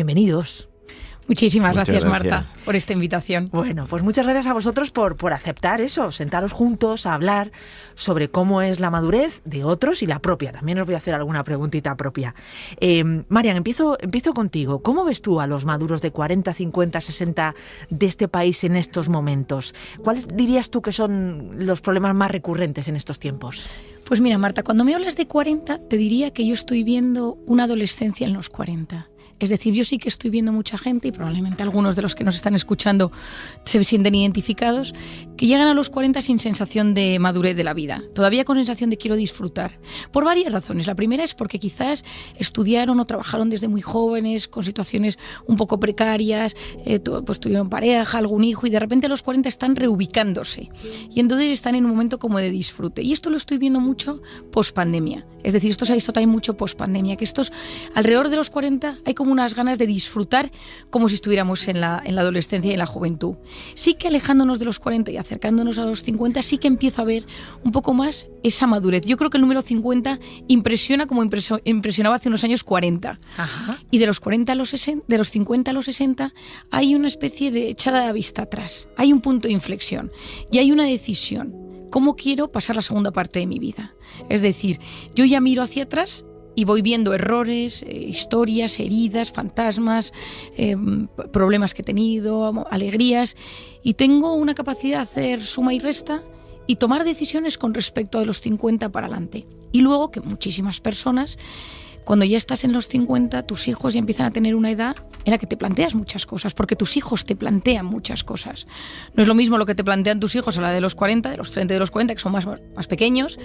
Bienvenidos. Muchísimas gracias, Marta, por esta invitación. Bueno, pues muchas gracias a vosotros por aceptar eso, sentaros juntos a hablar sobre cómo es la madurez de otros y la propia. También os voy a hacer alguna preguntita propia. Marian, empiezo contigo. ¿Cómo ves tú a los maduros de 40, 50, 60 de este país en estos momentos? ¿Cuáles dirías tú que son los problemas más recurrentes en estos tiempos? Pues mira, Marta, cuando me hablas de 40, te diría que yo estoy viendo una adolescencia en los 40. Es decir, yo sí que estoy viendo mucha gente, y probablemente algunos de los que nos están escuchando se sienten identificados, que llegan a los 40 sin sensación de madurez de la vida, todavía con sensación de quiero disfrutar, por varias razones. La primera es porque quizás estudiaron o trabajaron desde muy jóvenes, con situaciones un poco precarias, pues tuvieron pareja, algún hijo, y de repente a los 40 están reubicándose. Y entonces están en un momento como de disfrute. Y esto lo estoy viendo mucho post-pandemia. Es decir, esto se ha visto también mucho post-pandemia, que estos, alrededor de los 40 hay como unas ganas de disfrutar como si estuviéramos en la adolescencia y en la juventud. Sí que alejándonos de los 40 y acercándonos a los 50, sí que empiezo a ver un poco más esa madurez. Yo creo que el número 50 impresiona como impresionaba hace unos años 40. Ajá. Y de los 40 a los 60, de los 50 a los 60 hay una especie de echada de vista atrás. Hay un punto de inflexión y hay una decisión. ¿Cómo quiero pasar la segunda parte de mi vida? Es decir, yo ya miro hacia atrás y voy viendo errores, historias, heridas, fantasmas, problemas que he tenido, alegrías, y tengo una capacidad de hacer suma y resta y tomar decisiones con respecto a los 50 para adelante. Y luego que muchísimas personas, cuando ya estás en los 50, tus hijos ya empiezan a tener una edad en la que te planteas muchas cosas, porque tus hijos te plantean muchas cosas. No es lo mismo lo que te plantean tus hijos a la de los 40, de los 30 y de los 40, que son más pequeños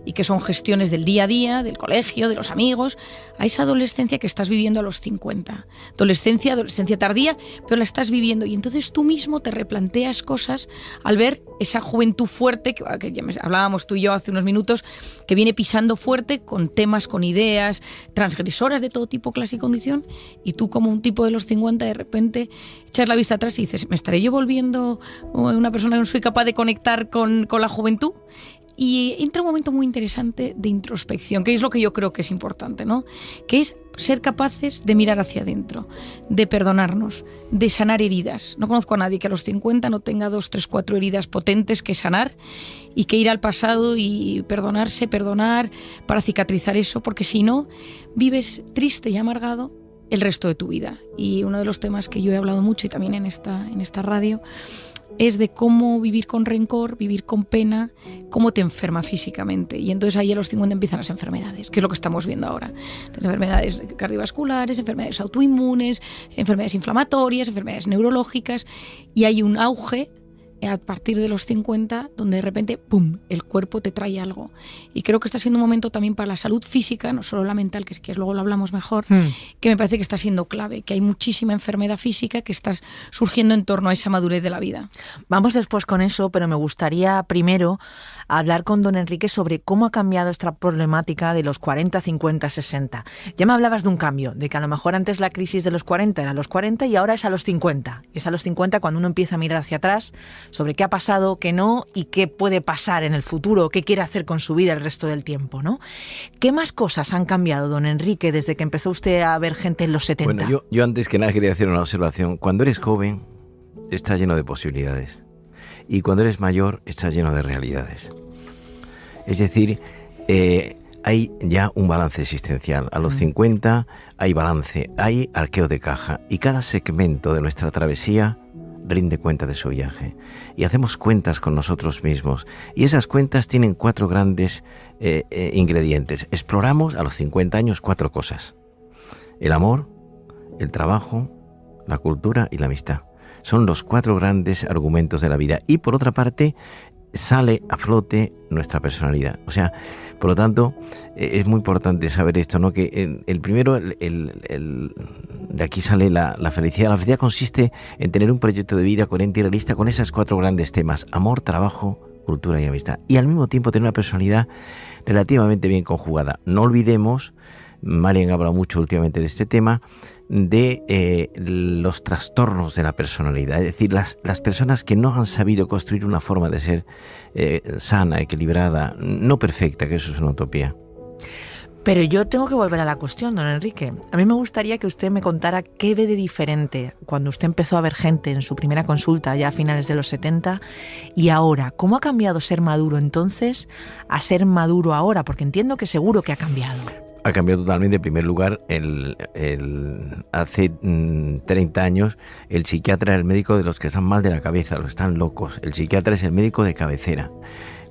y que son gestiones del día a día, del colegio, de los amigos, a esa adolescencia que estás viviendo a los 50. Adolescencia tardía, pero la estás viviendo. Y entonces tú mismo te replanteas cosas al ver esa juventud fuerte, que ya hablábamos tú y yo hace unos minutos, que viene pisando fuerte con temas, con ideas transgresoras de todo tipo, clase y condición, y tú como un tipo de los 50 de repente echas la vista atrás y dices, ¿me estaré yo volviendo una persona que no soy capaz de conectar con la juventud? Y entra un momento muy interesante de introspección, que es lo que yo creo que es importante, ¿no? Que es ser capaces de mirar hacia adentro, de perdonarnos, de sanar heridas. No conozco a nadie que a los 50 no tenga 2, 3, 4 heridas potentes que sanar y que ir al pasado y perdonar para cicatrizar eso, porque si no, vives triste y amargado el resto de tu vida. Y uno de los temas que yo he hablado mucho y también en esta radio es de cómo vivir con rencor, vivir con pena, cómo te enferma físicamente. Y entonces ahí a los 50 empiezan las enfermedades, que es lo que estamos viendo ahora. Las enfermedades cardiovasculares, enfermedades autoinmunes, enfermedades inflamatorias, enfermedades neurológicas, y hay un auge a partir de los 50, donde de repente, ¡pum!, el cuerpo te trae algo. Y creo que está siendo un momento también para la salud física, no solo la mental, que luego lo hablamos mejor, que me parece que está siendo clave, que hay muchísima enfermedad física que está surgiendo en torno a esa madurez de la vida. Vamos después con eso, pero me gustaría primero hablar con don Enrique sobre cómo ha cambiado esta problemática de los 40, 50, 60. Ya me hablabas de un cambio, de que a lo mejor antes la crisis de los 40 era a los 40 y ahora es a los 50. Es a los 50 cuando uno empieza a mirar hacia atrás sobre qué ha pasado, qué no y qué puede pasar en el futuro, qué quiere hacer con su vida el resto del tiempo, ¿no? ¿Qué más cosas han cambiado, don Enrique, desde que empezó usted a ver gente en los 70? Bueno, yo antes que nada quería hacer una observación. Cuando eres joven, estás lleno de posibilidades. Y cuando eres mayor, estás lleno de realidades. Es decir, hay ya un balance existencial. A los 50 hay balance, hay arqueo de caja. Y cada segmento de nuestra travesía rinde cuenta de su viaje. Y hacemos cuentas con nosotros mismos. Y esas cuentas tienen 4 grandes ingredientes. Exploramos a los 50 años 4 cosas. El amor, el trabajo, la cultura y la amistad. Son los 4 grandes argumentos de la vida. Y por otra parte, sale a flote nuestra personalidad. O sea, por lo tanto, es muy importante saber esto, ¿no? Que el primero, de aquí sale la felicidad. La felicidad consiste en tener un proyecto de vida coherente y realista con esos 4 grandes temas: amor, trabajo, cultura y amistad. Y al mismo tiempo tener una personalidad relativamente bien conjugada. No olvidemos, Marian ha hablado mucho últimamente de este tema, de los trastornos de la personalidad, es decir, las personas que no han sabido construir una forma de ser sana, equilibrada, no perfecta, que eso es una utopía. Pero yo tengo que volver a la cuestión, don Enrique. A mí me gustaría que usted me contara qué ve de diferente cuando usted empezó a ver gente en su primera consulta, ya a finales de los 70, y ahora. ¿Cómo ha cambiado ser maduro entonces a ser maduro ahora? Porque entiendo que seguro que ha cambiado. Ha cambiado totalmente. En primer lugar, hace 30 años el psiquiatra era el médico de los que están mal de la cabeza, los que están locos. El psiquiatra es el médico de cabecera.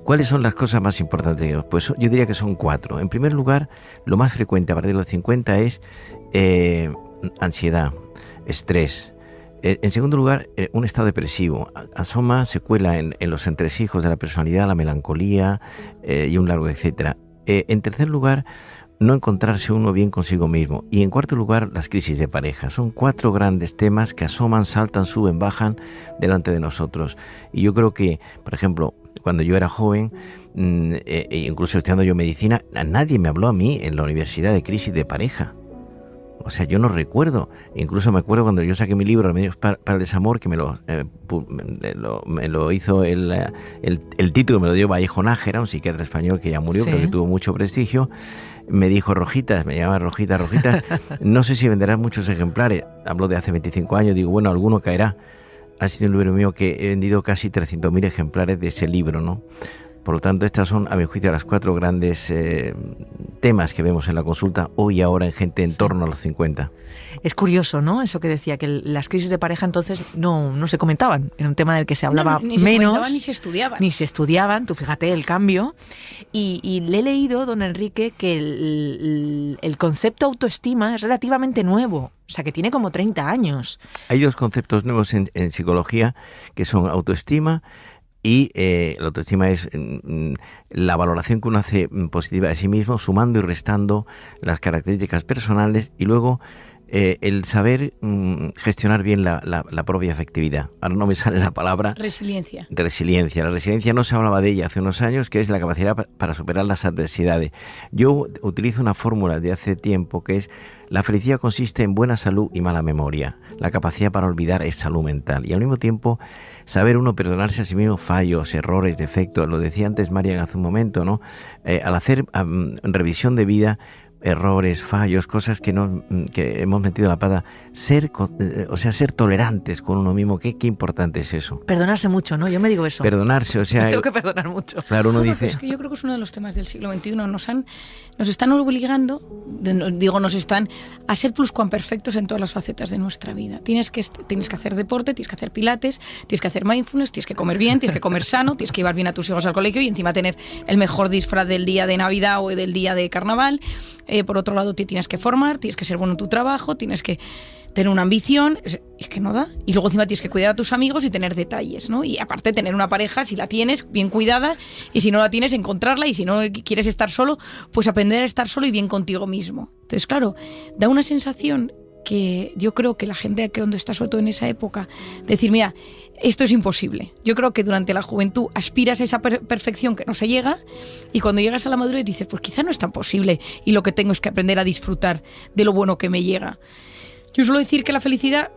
¿Cuáles son las cosas más importantes? Pues yo diría que son 4. En primer lugar, lo más frecuente a partir de los 50 es ansiedad, estrés. En segundo lugar, un estado depresivo. Asoma, se cuela en los entresijos de la personalidad, la melancolía y un largo etcétera. En tercer lugar, no encontrarse uno bien consigo mismo. Y en cuarto lugar, las crisis de pareja. Son 4 grandes temas que asoman, saltan, suben, bajan delante de nosotros. Y yo creo que, por ejemplo, cuando yo era joven, incluso estudiando yo medicina, nadie me habló a mí en la universidad de crisis de pareja. O sea, yo no recuerdo. Incluso me acuerdo cuando yo saqué mi libro, Remedios para el desamor, que me lo hizo el título, me lo dio Vallejo Nájera, un psiquiatra español que ya murió, sí, pero que tuvo mucho prestigio. Me dijo, Rojitas, me llamaba Rojitas, no sé si venderás muchos ejemplares. Hablo de hace 25 años, digo, bueno, alguno caerá. Ha sido un libro mío que he vendido casi 300.000 ejemplares de ese libro, ¿no? Por lo tanto, estas son, a mi juicio, las 4 grandes temas que vemos en la consulta hoy y ahora en gente en torno a los 50. Es curioso, ¿no? Eso que decía, que las crisis de pareja entonces no se comentaban. Era un tema del que se hablaba ni menos. Ni se estudiaban. Ni se estudiaban, tú fíjate el cambio. Y le he leído, don Enrique, que el concepto autoestima es relativamente nuevo. O sea, que tiene como 30 años. Hay 2 conceptos nuevos en psicología, que son autoestima y la autoestima es la valoración que uno hace positiva de sí mismo, sumando y restando las características personales, y luego el saber gestionar bien la propia afectividad. Ahora no me sale la palabra. Resiliencia. La resiliencia no se hablaba de ella hace unos años, que es la capacidad para superar las adversidades. Yo utilizo una fórmula de hace tiempo que es: la felicidad consiste en buena salud y mala memoria. La capacidad para olvidar es salud mental. Y al mismo tiempo, saber uno perdonarse a sí mismo fallos, errores, defectos. Lo decía antes Marian hace un momento, ¿no? Al hacer revisión de vida, errores, fallos, cosas que hemos metido la pata, ser tolerantes con uno mismo. Qué importante es eso. Perdonarse mucho, ¿no? Yo me digo eso. Perdonarse, o sea... Tengo que perdonar mucho. Claro, uno dice... Es que yo creo que es uno de los temas del siglo XXI. Nos están obligando, nos están a ser pluscuamperfectos en todas las facetas de nuestra vida. Tienes que hacer deporte, tienes que hacer pilates, tienes que hacer mindfulness, tienes que comer bien, tienes que comer sano, tienes que llevar bien a tus hijos al colegio y encima tener el mejor disfraz del día de Navidad o del día de Carnaval. Por otro lado, te tienes que formar, tienes que ser bueno en tu trabajo, tienes que tener una ambición, es que no da. Y luego encima tienes que cuidar a tus amigos y tener detalles, ¿no? Y aparte tener una pareja, si la tienes, bien cuidada, y si no la tienes, encontrarla, y si no quieres estar solo, pues aprender a estar solo y bien contigo mismo. Entonces, claro, da una sensación que yo creo que la gente que donde está, sobre todo en esa época, decir, mira, esto es imposible. Yo creo que durante la juventud aspiras a esa perfección que no se llega, y cuando llegas a la madurez dices, pues quizá no es tan posible, y lo que tengo es que aprender a disfrutar de lo bueno que me llega. Yo suelo decir que la felicidad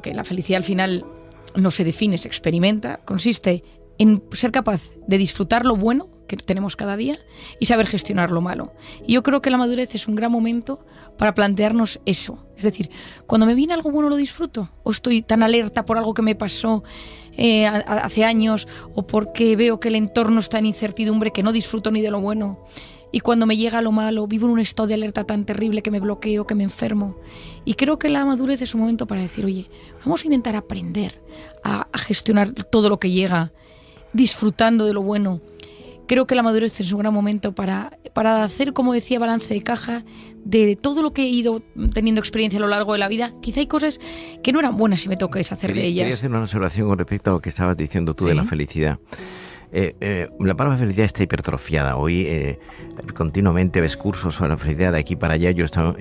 al final no se define, se experimenta, consiste en ser capaz de disfrutar lo bueno que tenemos cada día y saber gestionar lo malo. Y yo creo que la madurez es un gran momento para plantearnos eso. Es decir, cuando me viene algo bueno lo disfruto, o estoy tan alerta por algo que me pasó hace años, o porque veo que el entorno está en incertidumbre que no disfruto ni de lo bueno. Y cuando me llega lo malo, vivo en un estado de alerta tan terrible que me bloqueo, que me enfermo. Y creo que la madurez es un momento para decir, oye, vamos a intentar aprender a gestionar todo lo que llega, disfrutando de lo bueno. Creo que la madurez es un gran momento para hacer, como decía, balance de caja de todo lo que he ido teniendo experiencia a lo largo de la vida. Quizá hay cosas que no eran buenas y me toca deshacer de ellas. Quería hacer una observación con respecto a lo que estabas diciendo tú, ¿sí?, de la felicidad. La palabra felicidad está hipertrofiada. Hoy continuamente ves cursos sobre la felicidad de aquí para allá. Yo he estado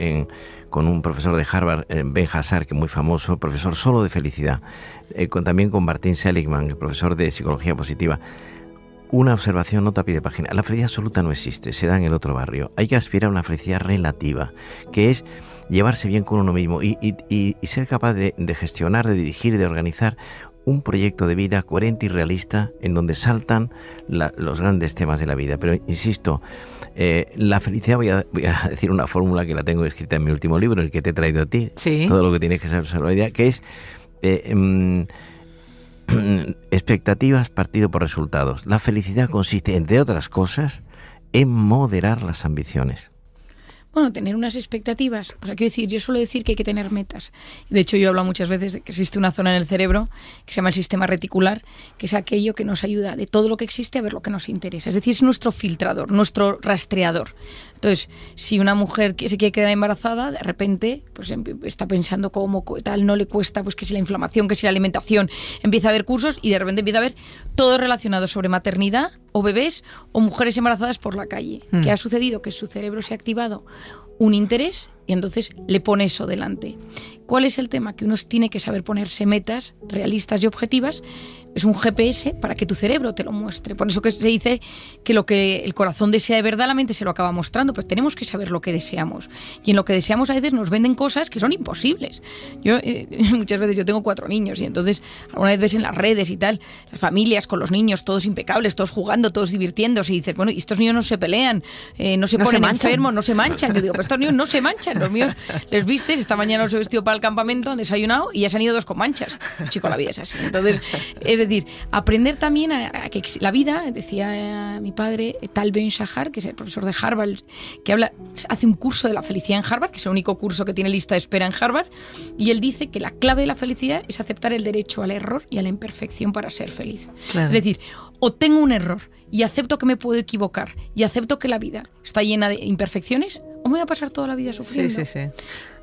con un profesor de Harvard, Ben Hazar, que es muy famoso, profesor solo de felicidad, también con Martin Seligman, profesor de psicología positiva. Una observación, nota a pie de página: la felicidad absoluta no existe, se da en el otro barrio. Hay que aspirar a una felicidad relativa, que es llevarse bien con uno mismo y ser capaz de gestionar, de dirigir, de organizar un proyecto de vida coherente y realista en donde saltan los grandes temas de la vida. Pero insisto, la felicidad, voy a decir una fórmula que la tengo escrita en mi último libro, el que te he traído a ti, sí. Todo lo que tienes que saber sobre la vida, que es expectativas partido por resultados. La felicidad consiste, entre otras cosas, en moderar las ambiciones. Bueno, tener unas expectativas. O sea, quiero decir, yo suelo decir que hay que tener metas. De hecho, yo hablo muchas veces de que existe una zona en el cerebro que se llama el sistema reticular, que es aquello que nos ayuda de todo lo que existe a ver lo que nos interesa. Es decir, es nuestro filtrador, nuestro rastreador. Entonces, si una mujer se quiere quedar embarazada, de repente pues está pensando cómo tal, no le cuesta, pues que si la inflamación, que si la alimentación, empieza a haber cursos y de repente empieza a haber todo relacionado sobre maternidad o bebés o mujeres embarazadas por la calle. ¿Qué ha sucedido? Que su cerebro se ha activado un interés y entonces le pone eso delante. ¿Cuál es el tema? Que uno tiene que saber ponerse metas realistas y objetivas. Es un GPS para que tu cerebro te lo muestre. Por eso que se dice que lo que el corazón desea de verdad, la mente se lo acaba mostrando. Pues tenemos que saber lo que deseamos. Y en lo que deseamos a veces nos venden cosas que son imposibles. Yo muchas veces, yo tengo 4 niños y entonces alguna vez ves en las redes y tal, las familias con los niños, todos impecables, todos jugando, todos divirtiéndose y dices, bueno, y estos niños no se pelean, no se ponen enfermos, no se manchan. Yo digo, pero estos niños no se manchan. Los míos les vistes, esta mañana los he vestido para el campamento, han desayunado y ya se han ido 2 con manchas. Chico, la vida es así. Entonces, es decir, aprender también a que la vida, decía mi padre, Tal Ben-Shahar, que es el profesor de Harvard, que hace un curso de la felicidad en Harvard, que es el único curso que tiene lista de espera en Harvard, y él dice que la clave de la felicidad es aceptar el derecho al error y a la imperfección para ser feliz. Claro. Es decir, o tengo un error y acepto que me puedo equivocar y acepto que la vida está llena de imperfecciones, o me voy a pasar toda la vida sufriendo. Sí.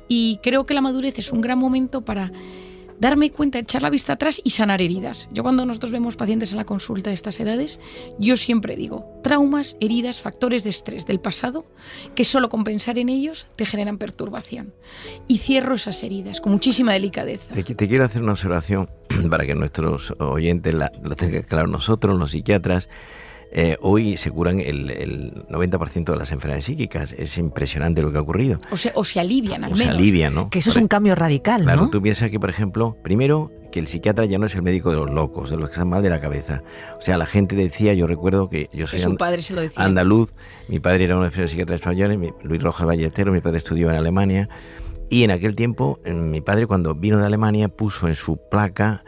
Y creo que la madurez es un gran momento para darme cuenta, echar la vista atrás y sanar heridas. Yo cuando nosotros vemos pacientes en la consulta de estas edades, yo siempre digo, traumas, heridas, factores de estrés del pasado, que solo con pensar en ellos te generan perturbación. Y cierro esas heridas con muchísima delicadeza. Te quiero hacer una observación para que nuestros oyentes lo tengan claro. Nosotros, los psiquiatras, hoy se curan el 90% de las enfermedades psíquicas. Es impresionante lo que ha ocurrido. O se alivian, al menos. Se alivian, ¿no? Que eso es un cambio radical, ¿no? Claro, tú piensas que, por ejemplo, primero, que el psiquiatra ya no es el médico de los locos, de los que están mal de la cabeza. O sea, la gente decía, yo recuerdo que yo soy su padre se lo decía. Andaluz, mi padre era un psiquiatra español, Luis Rojas Ballesteros, mi padre estudió en Alemania, y en aquel tiempo, mi padre, cuando vino de Alemania, puso en su placa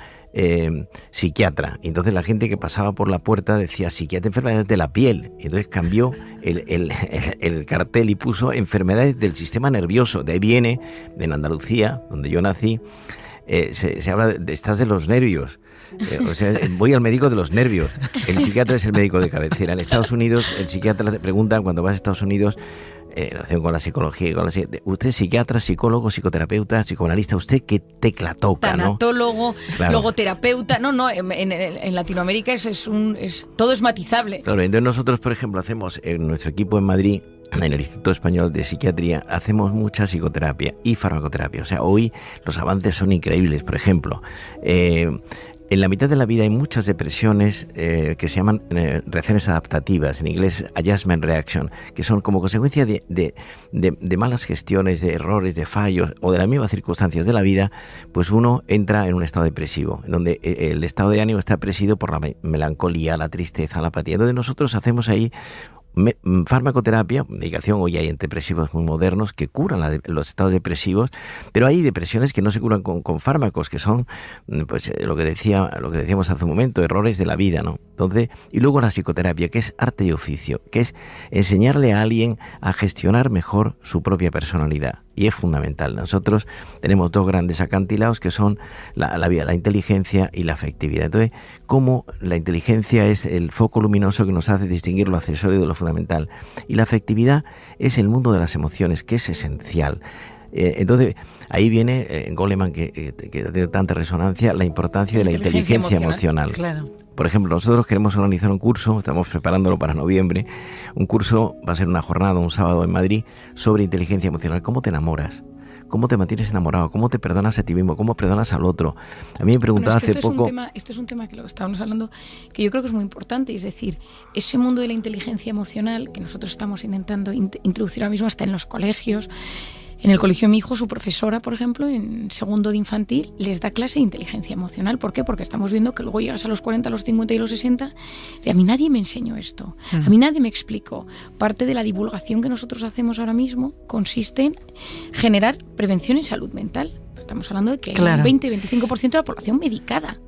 psiquiatra. Y entonces la gente que pasaba por la puerta decía psiquiatra, enfermedades de la piel. Y entonces cambió el cartel y puso enfermedades del sistema nervioso. De ahí viene, en Andalucía, donde yo nací, se habla de estás de los nervios. O sea, voy al médico de los nervios. El psiquiatra es el médico de cabecera. En Estados Unidos, el psiquiatra te pregunta cuando vas a Estados Unidos, en relación con la psicología, usted es psiquiatra, psicólogo, psicoterapeuta, psicoanalista, usted qué tecla toca, tanatólogo, ¿no? Claro. Logoterapeuta, en Latinoamérica todo es matizable. Claro, entonces nosotros, por ejemplo, hacemos en nuestro equipo en Madrid, en el Instituto Español de Psiquiatría, hacemos mucha psicoterapia y farmacoterapia. O sea, hoy los avances son increíbles. Por ejemplo, en la mitad de la vida hay muchas depresiones que se llaman reacciones adaptativas, en inglés adjustment reaction, que son como consecuencia de malas gestiones, de errores, de fallos o de las mismas circunstancias de la vida, pues uno entra en un estado depresivo, en donde el estado de ánimo está presidido por la melancolía, la tristeza, la apatía. Entonces nosotros hacemos ahí farmacoterapia, medicación. Hoy hay antidepresivos muy modernos que curan los estados depresivos, pero hay depresiones que no se curan con fármacos, que son, pues, lo que decíamos hace un momento, errores de la vida, ¿no? Entonces, y luego la psicoterapia, que es arte y oficio, que es enseñarle a alguien a gestionar mejor su propia personalidad. Y es fundamental. Nosotros tenemos 2 grandes acantilados que son la vida, la inteligencia y la afectividad. Entonces, cómo la inteligencia es el foco luminoso que nos hace distinguir lo accesorio de lo fundamental. Y la afectividad es el mundo de las emociones, que es esencial. Entonces, ahí viene Goleman, que ha tenido tanta resonancia, la importancia de la inteligencia emocional. Claro. Por ejemplo, nosotros queremos organizar un curso, estamos preparándolo para noviembre. Un curso, va a ser una jornada, un sábado en Madrid, sobre inteligencia emocional. ¿Cómo te enamoras? ¿Cómo te mantienes enamorado? ¿Cómo te perdonas a ti mismo? ¿Cómo perdonas al otro? A mí me preguntaba hace poco... Esto es un tema que lo estábamos hablando, que yo creo que es muy importante. Es decir, ese mundo de la inteligencia emocional que nosotros estamos intentando introducir ahora mismo hasta en los colegios, En el colegio de mi hijo, su profesora, por ejemplo, en segundo de infantil, les da clase de inteligencia emocional. ¿Por qué? Porque estamos viendo que luego llegas a los 40, a los 50 y los 60, y a mí nadie me enseñó esto, a mí nadie me explicó. Parte de la divulgación que nosotros hacemos ahora mismo consiste en generar prevención en salud mental. Estamos hablando de que hay un 20-25% de la población medicada.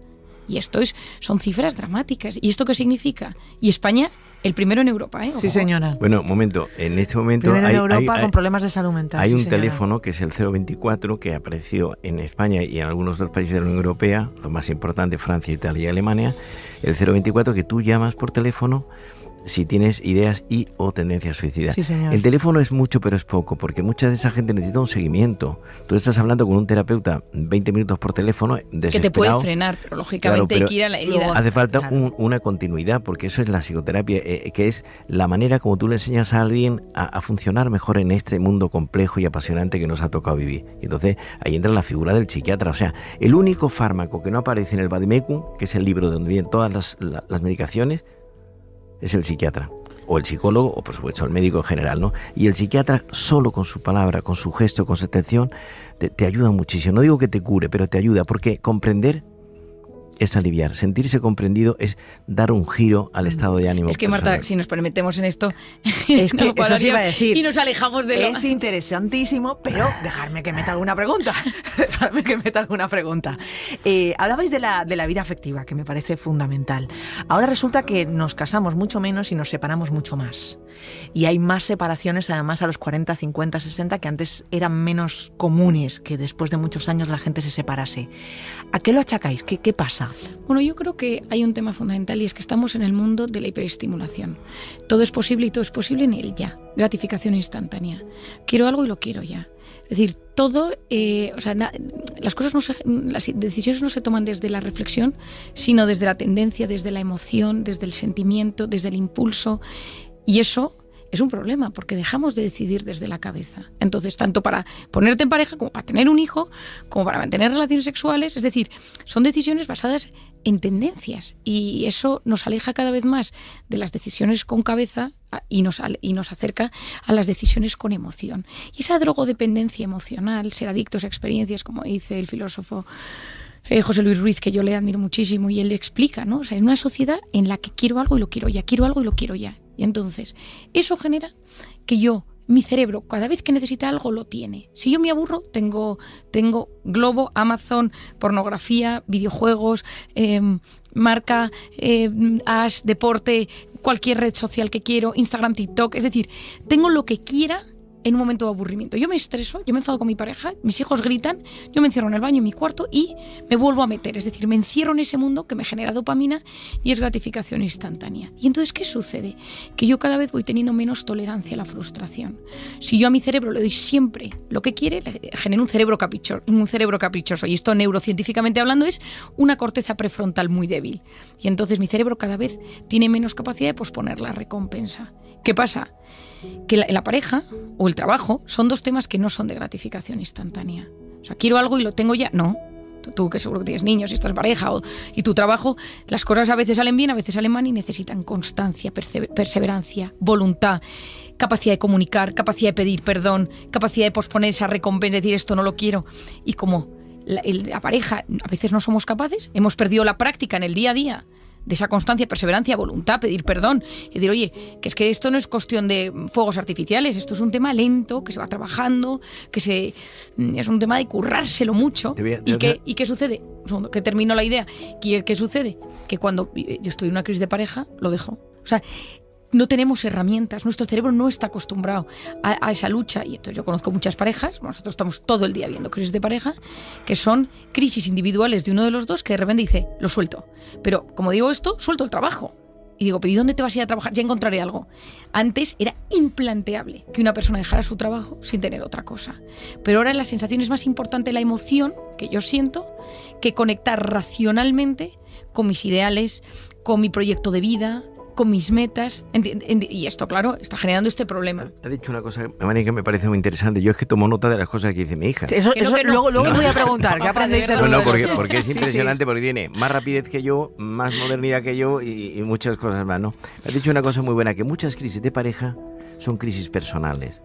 Y esto son cifras dramáticas. ¿Y esto qué significa? Y España, el primero en Europa, ¿eh? Ojo. Sí, señora. Bueno, un momento. En este momento primero en Europa con problemas de salud mental. Hay un señora. teléfono que es el 024 que apareció en España y en algunos otros países de la Unión Europea, lo más importante, Francia, Italia y Alemania. El 024 que tú llamas por teléfono si tienes ideas y o tendencias suicidas. Sí, señor. El teléfono es mucho, pero es poco, porque mucha de esa gente necesita un seguimiento. Tú estás hablando con un terapeuta 20 minutos por teléfono, desesperado. Que te puede frenar, pero lógicamente hay que ir a la herida. Hace falta una continuidad, porque eso es la psicoterapia, que es la manera como tú le enseñas a alguien a funcionar mejor en este mundo complejo y apasionante que nos ha tocado vivir. Y entonces ahí entra la figura del psiquiatra. O sea, el único fármaco que no aparece en el Vademecum, que es el libro donde vienen todas las medicaciones, es el psiquiatra, o el psicólogo, o por supuesto el médico en general, ¿no? Y el psiquiatra solo con su palabra, con su gesto, con su atención, te ayuda muchísimo. No digo que te cure, pero te ayuda, porque comprender es aliviar. Sentirse comprendido es dar un giro al estado de ánimo. Es que, personal. Marta, si nos metemos en esto, es que eso sí iba a decir. Y nos alejamos de lo... Es interesantísimo, pero dejarme que meta alguna pregunta. Hablabais de la vida afectiva, que me parece fundamental. Ahora resulta que nos casamos mucho menos y nos separamos mucho más. Y hay más separaciones, además, a los 40, 50, 60, que antes eran menos comunes, que después de muchos años la gente se separase. ¿A qué lo achacáis? ¿Qué pasa? Bueno, yo creo que hay un tema fundamental y es que estamos en el mundo de la hiperestimulación. Todo es posible y todo es posible en el ya. Gratificación instantánea. Quiero algo y lo quiero ya. Es decir, todo, las decisiones no se toman desde la reflexión, sino desde la tendencia, desde la emoción, desde el sentimiento, desde el impulso. Y eso es un problema, porque dejamos de decidir desde la cabeza. Entonces, tanto para ponerte en pareja, como para tener un hijo, como para mantener relaciones sexuales, es decir, son decisiones basadas en tendencias. Y eso nos aleja cada vez más de las decisiones con cabeza y nos acerca a las decisiones con emoción. Y esa drogodependencia emocional, ser adictos a experiencias, como dice el filósofo José Luis Ruiz, que yo le admiro muchísimo, y él explica, ¿no? O sea, en una sociedad en la que quiero algo y lo quiero ya, quiero algo y lo quiero ya. Y entonces, eso genera que mi cerebro, cada vez que necesita algo, lo tiene. Si yo me aburro, tengo Globo, Amazon, pornografía, videojuegos, marca, Ash, deporte, cualquier red social que quiero, Instagram, TikTok. Es decir, tengo lo que quiera en un momento de aburrimiento. Yo me estreso, yo me enfado con mi pareja, mis hijos gritan, yo me encierro en el baño, en mi cuarto y me vuelvo a meter. Es decir, me encierro en ese mundo que me genera dopamina y es gratificación instantánea. Y entonces, ¿qué sucede? Que yo cada vez voy teniendo menos tolerancia a la frustración. Si yo a mi cerebro le doy siempre lo que quiere, le genero un cerebro caprichoso. Y esto, neurocientíficamente hablando, es una corteza prefrontal muy débil. Y entonces mi cerebro cada vez tiene menos capacidad de posponer la recompensa. ¿Qué pasa? Que la pareja o el trabajo son dos temas que no son de gratificación instantánea. O sea, quiero algo y lo tengo ya. No. Tú que seguro que tienes niños y estás en pareja y tu trabajo, las cosas a veces salen bien, a veces salen mal y necesitan constancia, perseverancia, voluntad, capacidad de comunicar, capacidad de pedir perdón, capacidad de posponer esa recompensa, decir esto no lo quiero. Y como la pareja a veces no somos capaces, hemos perdido la práctica en el día a día de esa constancia, perseverancia, voluntad, pedir perdón y decir, oye, que es que esto no es cuestión de fuegos artificiales, esto es un tema lento, que se va trabajando, es un tema de currárselo mucho. ¿Y qué sucede? Un segundo, que termino la idea. ¿Qué sucede? Que cuando yo estoy en una crisis de pareja, lo dejo. O sea, no tenemos herramientas, nuestro cerebro no está acostumbrado a esa lucha. Y entonces yo conozco muchas parejas, nosotros estamos todo el día viendo crisis de pareja, que son crisis individuales de uno de los dos que de repente dice, lo suelto. Pero como digo esto, suelto el trabajo. Y digo, ¿pero y dónde te vas a ir a trabajar? Ya encontraré algo. Antes era implanteable que una persona dejara su trabajo sin tener otra cosa. Pero ahora la sensación es más importante la emoción que yo siento que conectar racionalmente con mis ideales, con mi proyecto de vida, con mis metas, y esto, claro, está generando este problema. Ha dicho una cosa, María, que me parece muy interesante. Yo es que tomo nota de las cosas que dice mi hija. Eso luego os voy a preguntar, ¿qué aprendéis? No, porque es impresionante, porque tiene más rapidez que yo, más modernidad que yo y muchas cosas más, ¿no? Ha dicho una cosa muy buena, que muchas crisis de pareja son crisis personales.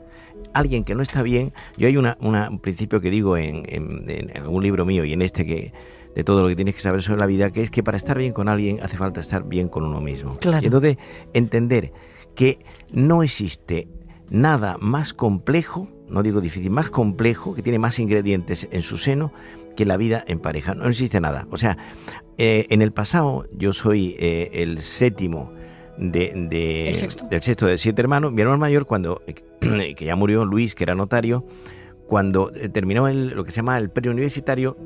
alguien que no está bien, yo hay un principio que digo en algún libro mío y en de todo lo que tienes que saber sobre la vida, que es que para estar bien con alguien hace falta estar bien con uno mismo. Claro. Y entonces entender que no existe nada más complejo, no digo difícil, más complejo, que tiene más ingredientes en su seno que la vida en pareja. No existe nada. O sea, en el pasado yo soy el séptimo del sexto de 7 hermanos. Mi hermano mayor, cuando que ya murió, Luis, que era notario, cuando terminó lo que se llama el preuniversitario,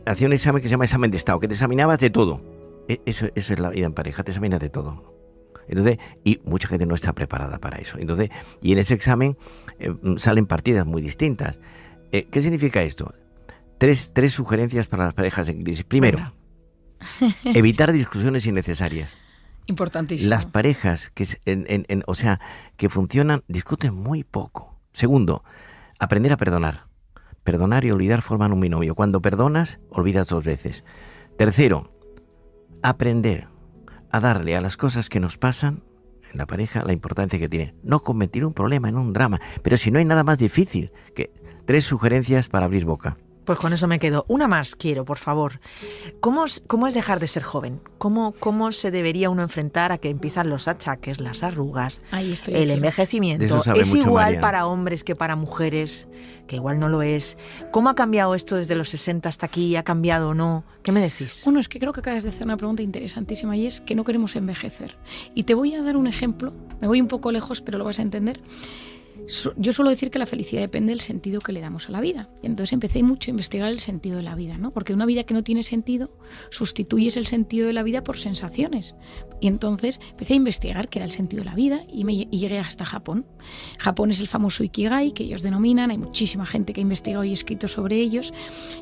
hacía un examen que se llama examen de estado, que te examinabas de todo. Eso es la vida en pareja, te examinas de todo. Entonces, y mucha gente no está preparada para eso. Entonces, y en ese examen salen partidas muy distintas. ¿Qué significa esto? Tres sugerencias para las parejas en crisis. Primero, evitar discusiones innecesarias. Importantísimo. Las parejas que funcionan discuten muy poco. Segundo, aprender a perdonar. Perdonar y olvidar forman un binomio. Cuando perdonas, olvidas 2 veces. Tercero, aprender a darle a las cosas que nos pasan en la pareja la importancia que tienen. No convertir un problema en un drama. Pero si no hay nada más difícil que 3 sugerencias para abrir boca. Pues con eso me quedo. Una más quiero, por favor. ¿Cómo es dejar de ser joven? ¿Cómo se debería uno enfrentar a que empiezan los achaques, las arrugas, el envejecimiento? ¿Es igual Marian para hombres que para mujeres? Que igual no lo es. ¿Cómo ha cambiado esto desde los 60 hasta aquí? ¿Ha cambiado o no? ¿Qué me decís? Bueno, es que creo que acabas de hacer una pregunta interesantísima y es que no queremos envejecer. Y te voy a dar un ejemplo. Me voy un poco lejos, pero lo vas a entender. Yo suelo decir que la felicidad depende del sentido que le damos a la vida. Y entonces empecé mucho a investigar el sentido de la vida, ¿no? Porque una vida que no tiene sentido, sustituyes el sentido de la vida por sensaciones. Y entonces empecé a investigar qué era el sentido de la vida y llegué hasta Japón. Japón es el famoso Ikigai, que ellos denominan. Hay muchísima gente que ha investigado y escrito sobre ellos.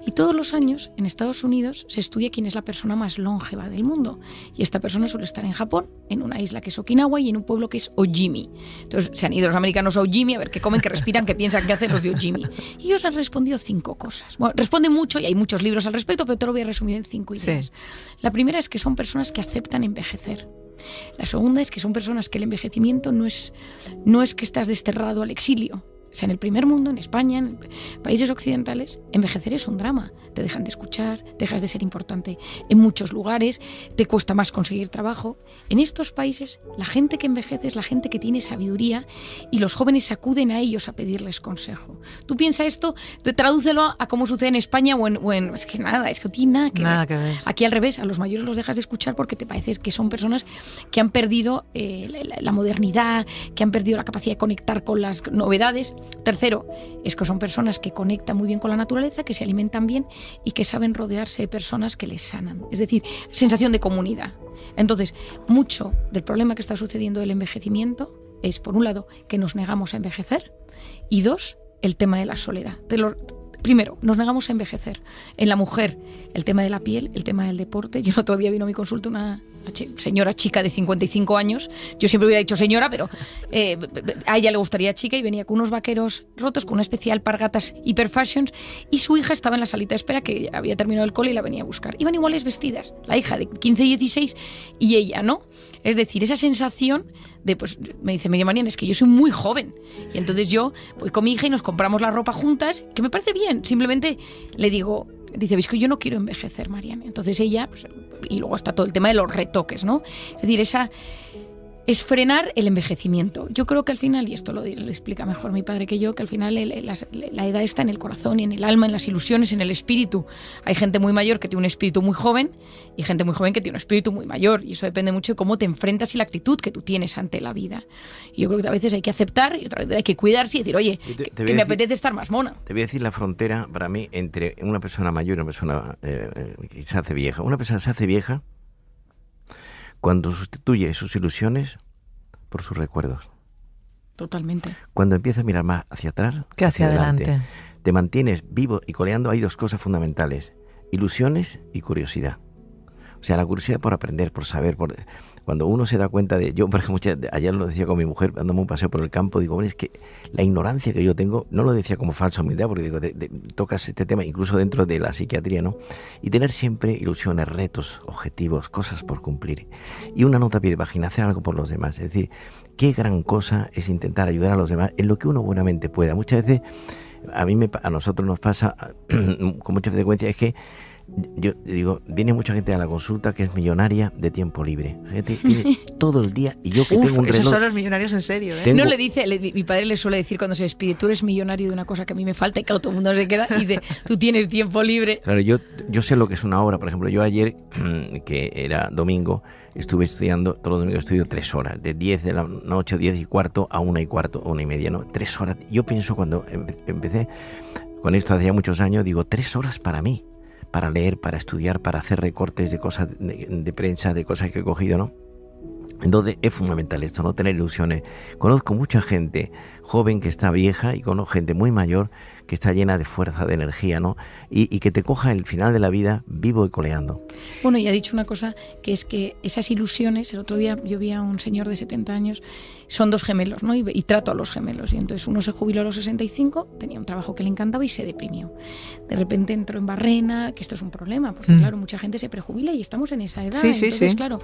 Y todos los años en Estados Unidos se estudia quién es la persona más longeva del mundo. Y esta persona suele estar en Japón, en una isla que es Okinawa y en un pueblo que es Ojimi. Entonces se han ido los americanos a Ojimi a ver qué comen, qué respiran, qué piensan, qué hacen los de Ojimi. Y ellos han respondido 5 cosas. Bueno, responden mucho y hay muchos libros al respecto, pero te lo voy a resumir en 5 ideas. Sí. La primera es que son personas que aceptan envejecer. La segunda es que son personas que el envejecimiento no es que estás desterrado al exilio. O sea, en el primer mundo, en España, en países occidentales, envejecer es un drama. Te dejan de escuchar, dejas de ser importante en muchos lugares, te cuesta más conseguir trabajo. En estos países, la gente que envejece es la gente que tiene sabiduría y los jóvenes acuden a ellos a pedirles consejo. Tú piensa esto, tradúcelo a cómo sucede en España o en es que nada, es que no tiene nada que ver. Aquí al revés, a los mayores los dejas de escuchar porque te parece que son personas que han perdido la modernidad, que han perdido la capacidad de conectar con las novedades. Tercero, es que son personas que conectan muy bien con la naturaleza, que se alimentan bien y que saben rodearse de personas que les sanan. Es decir, sensación de comunidad. Entonces, mucho del problema que está sucediendo del envejecimiento es, por un lado, que nos negamos a envejecer y 2, el tema de la soledad. Primero, nos negamos a envejecer. En la mujer, el tema de la piel, el tema del deporte. Yo el otro día vino a mi consulta una señora chica de 55 años. Yo siempre hubiera dicho señora, pero a ella le gustaría chica y venía con unos vaqueros rotos, con una especie de alpargatas hiper fashions y su hija estaba en la salita de espera que había terminado el cole y la venía a buscar. Iban iguales vestidas, la hija de 15 y 16 y ella, ¿no? Es decir, esa sensación de, pues, me dice Marian, es que yo soy muy joven y entonces yo voy con mi hija y nos compramos la ropa juntas, que me parece bien, simplemente le digo, dice, veis que yo no quiero envejecer, Marian. Entonces ella, pues, y luego está todo el tema de los retoques, ¿no? Es decir, es frenar el envejecimiento. Yo creo que al final, y esto lo explica mejor mi padre que yo, que al final la edad está en el corazón y en el alma, en las ilusiones, en el espíritu. Hay gente muy mayor que tiene un espíritu muy joven y gente muy joven que tiene un espíritu muy mayor. Y eso depende mucho de cómo te enfrentas y la actitud que tú tienes ante la vida. Y yo creo que a veces hay que aceptar y otras veces hay que cuidarse y decir, oye, que me apetece estar más mona. Te voy a decir la frontera para mí entre una persona mayor y una persona que se hace vieja. Una persona se hace vieja cuando sustituye sus ilusiones por sus recuerdos. Totalmente. Cuando empiezas a mirar más hacia atrás que hacia adelante. Te mantienes vivo y coleando. Hay 2 cosas fundamentales: ilusiones y curiosidad. O sea, la curiosidad por aprender, por saber, cuando uno se da cuenta de... Yo, por ejemplo, ayer lo decía con mi mujer, dándome un paseo por el campo, digo, bueno, es que la ignorancia que yo tengo, no lo decía como falsa humildad, porque digo, tocas este tema incluso dentro de la psiquiatría, ¿no? Y tener siempre ilusiones, retos, objetivos, cosas por cumplir. Y una nota a pie de página, hacer algo por los demás. Es decir, qué gran cosa es intentar ayudar a los demás en lo que uno buenamente pueda. Muchas veces, a nosotros nos pasa con mucha frecuencia, es que yo digo, viene mucha gente a la consulta que es millonaria de tiempo libre. Gente viene todo el día y yo que tengo un reloj... Esos son los millonarios en serio, ¿eh? No le dice, mi padre le suele decir cuando se despide, tú eres millonario de una cosa que a mí me falta, y claro, todo el mundo se queda y dice, tú tienes tiempo libre. Claro, yo sé lo que es una hora. Por ejemplo, yo ayer, que era domingo, estuve estudiando, todos los domingos estudio 3 horas, de 10 de la noche, 10 y cuarto a 1 y cuarto, 1 y media, ¿no? 3 horas. Yo pienso cuando empecé con esto hace ya muchos años, digo, 3 horas para mí, para leer, para estudiar, para hacer recortes de cosas de prensa, de cosas que he cogido, ¿no? Entonces es fundamental esto, no tener ilusiones. Conozco mucha gente joven que está vieja y conozco gente muy mayor que está llena de fuerza, de energía, ¿no? Y que te coja el final de la vida vivo y coleando. Bueno, y ha dicho una cosa, que es que esas ilusiones, el otro día yo vi a un señor de 70 años, son 2 gemelos, ¿no? Y trato a los gemelos. Y entonces uno se jubiló a los 65, tenía un trabajo que le encantaba y se deprimió. De repente entró en Barrena, que esto es un problema, porque claro, mucha gente se prejubila y estamos en esa edad. Sí, entonces, claro,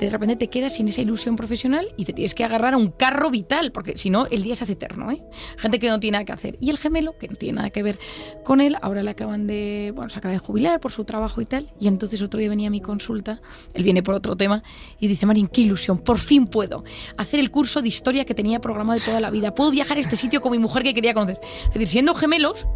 de repente te quedas sin esa ilusión profesional y te tienes que agarrar a un carro vital, porque si no, el día se hace eterno, ¿eh? Gente que no tiene nada que hacer. Y el gemelo, que no tiene nada que ver con él, ahora le acaban de... Bueno, se acaba de jubilar por su trabajo y tal, y entonces otro día venía a mi consulta, él viene por otro tema, y dice, Marín, qué ilusión, por fin puedo hacer el curso de historia que tenía programado de toda la vida, puedo viajar a este sitio con mi mujer que quería conocer. Es decir, siendo gemelos,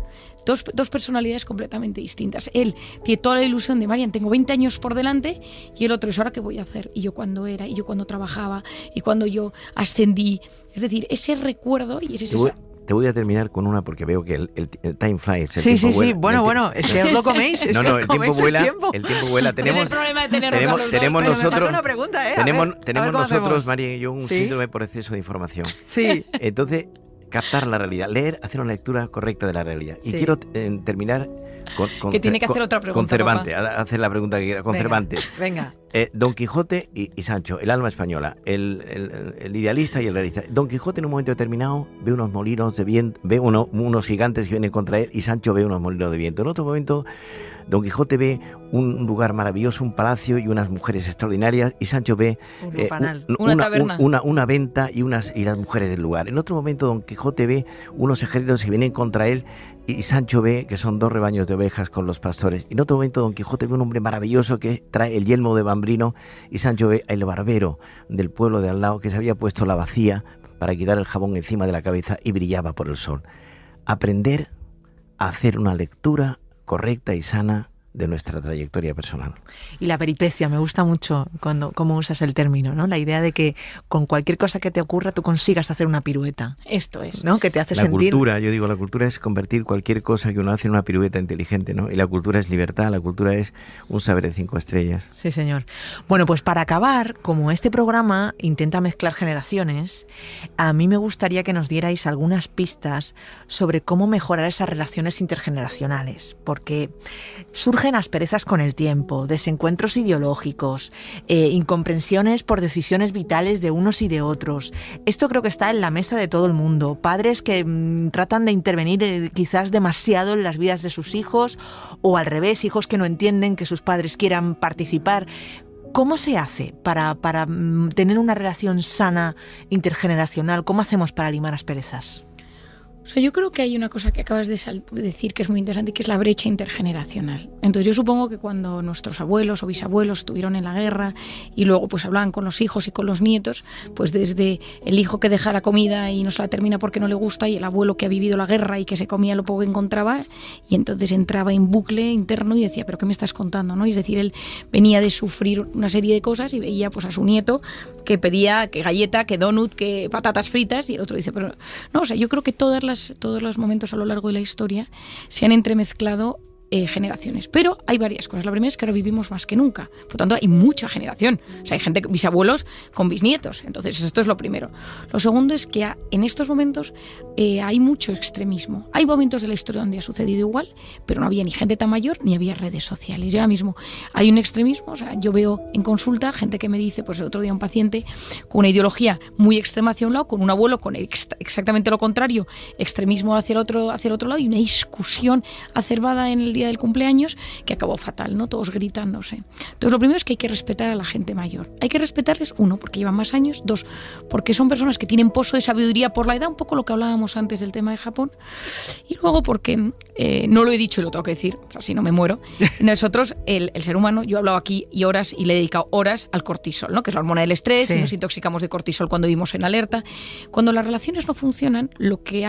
dos personalidades completamente distintas. Él tiene toda la ilusión de, Marian, tengo 20 años por delante, y el otro es, ¿ahora qué voy a hacer? Y yo cuando era, y yo cuando trabajaba, y cuando yo ascendí. Es decir, ese recuerdo y ese... Te voy a terminar con una porque veo que el time flies. Sí. Bueno, es que os lo coméis. Es que os coméis el tiempo. El tiempo vuela. Tenemos nosotros una pregunta, tenemos nosotros, María y yo, un síndrome por exceso de información. Sí. Entonces, captar la realidad, leer, hacer una lectura correcta de la realidad. Y quiero terminar que tiene que hacer otra pregunta, con Cervantes, hacer la pregunta que quiera, con Cervantes. Venga. Don Quijote y Sancho, el alma española, el idealista y el realista. Don Quijote en un momento determinado ve unos molinos de viento, ve unos gigantes que vienen contra él, y Sancho ve unos molinos de viento. En otro momento, Don Quijote ve un lugar maravilloso, un palacio y unas mujeres extraordinarias, y Sancho ve una taberna, una venta y las mujeres del lugar. En otro momento, Don Quijote ve unos ejércitos que vienen contra él, y Sancho ve que son 2 rebaños de ovejas con los pastores. En otro momento, Don Quijote ve un hombre maravilloso que trae el yelmo de Bambrino, y Sancho ve el barbero del pueblo de al lado que se había puesto la bacía para quitar el jabón encima de la cabeza y brillaba por el sol. Aprender a hacer una lectura correcta y sana de nuestra trayectoria personal. Y la peripecia, me gusta mucho cómo usas el término, ¿no? La idea de que con cualquier cosa que te ocurra tú consigas hacer una pirueta. Esto es. ¿No? Que te hace sentir... La cultura es convertir cualquier cosa que uno hace en una pirueta inteligente, ¿no? Y la cultura es libertad, la cultura es un saber de 5 estrellas. Sí, señor. Bueno, pues para acabar, como este programa intenta mezclar generaciones, a mí me gustaría que nos dierais algunas pistas sobre cómo mejorar esas relaciones intergeneracionales, porque surgen asperezas con el tiempo, desencuentros ideológicos, incomprensiones por decisiones vitales de unos y de otros. Esto creo que está en la mesa de todo el mundo. Padres que tratan de intervenir quizás demasiado en las vidas de sus hijos, o al revés, hijos que no entienden que sus padres quieran participar. ¿Cómo se hace para tener una relación sana intergeneracional? ¿Cómo hacemos para limar asperezas? O sea, yo creo que hay una cosa que acabas de decir que es muy interesante, que es la brecha intergeneracional. Entonces yo supongo que cuando nuestros abuelos o bisabuelos estuvieron en la guerra y luego pues hablaban con los hijos y con los nietos, pues desde el hijo que deja la comida y no se la termina porque no le gusta, y el abuelo que ha vivido la guerra y que se comía lo poco que encontraba, y entonces entraba en bucle interno y decía, ¿pero qué me estás contando? ¿No? Es decir, él venía de sufrir una serie de cosas y veía pues a su nieto que pedía que galleta, que donut, que patatas fritas, y el otro dice, pero no, o sea, yo creo que todos los momentos a lo largo de la historia se han entremezclado generaciones. Pero hay varias cosas. La primera es que ahora vivimos más que nunca. Por lo tanto, hay mucha generación. O sea, hay gente, bisabuelos con bisnietos. Entonces, esto es lo primero. Lo segundo es que en estos momentos hay mucho extremismo. Hay momentos de la historia donde ha sucedido igual, pero no había ni gente tan mayor ni había redes sociales. Y ahora mismo hay un extremismo. O sea, yo veo en consulta gente que me dice, pues el otro día un paciente con una ideología muy extrema hacia un lado, con un abuelo con exactamente lo contrario, extremismo hacia el otro lado, y una discusión acervada en el día del cumpleaños que acabó fatal, ¿no? Todos gritándose. Entonces, lo primero es que hay que respetar a la gente mayor. Hay que respetarles, uno, porque llevan más años, dos, porque son personas que tienen pozo de sabiduría por la edad, un poco lo que hablábamos antes del tema de Japón, y luego porque, no lo he dicho y lo tengo que decir, o sea, si no me muero, nosotros, el ser humano, yo he hablado aquí y horas, y le he dedicado horas al cortisol, ¿no? Que es la hormona del estrés, y nos intoxicamos de cortisol cuando vivimos en alerta. Cuando las relaciones no funcionan, lo que hay